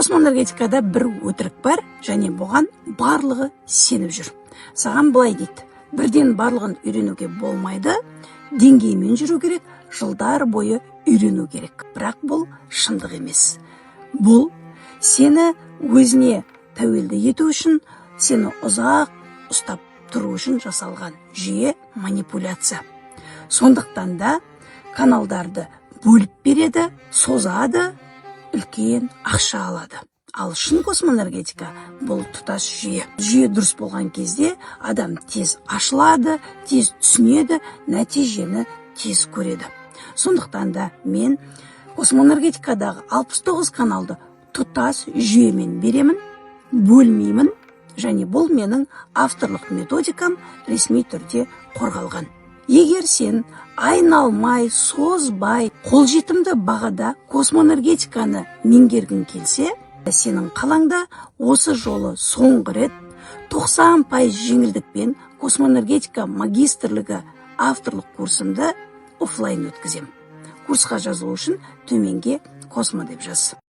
Космоэнергетикада бір өтірік бар, және бұған барлығы сеніп жүр. Саған былай дейді: бірден барлығын үйренуге болмайды, деңгеймен жүру керек, жылдар бойы үйрену керек. Бірақ бұл шындық емес. Бұл сені өзіне тәуелді ету үшін, сені ұзақ ұстап тұру үшін жасалған жүйе, манипуляция. Сондықтан да каналдарды бөліп береді, созады, үлкен ақша алады. Ал шын космоэнергетика бұл тұтас жүйе. Жүйе дұрыс болған кезде адам тез ашылады, тез түсінеді, нәтижені тез көреді. Сондықтан да мен космоэнергетикадағы 69 каналды тұтас жүйемен беремін, бөлмеймін, және бұл менің авторлық методикам ресми түрде қорғалған. Егер сен айналмай, созбай, қолжетімді бағада космоэнергетиканы меңгергің келсе, сенің қалаңда осы жолы соңғы рет 90% жеңілдікпен космоэнергетика магистрлігі авторлық курсымды офлайн өткізем. Курсқа жазылу үшін төменге космо деп жаз.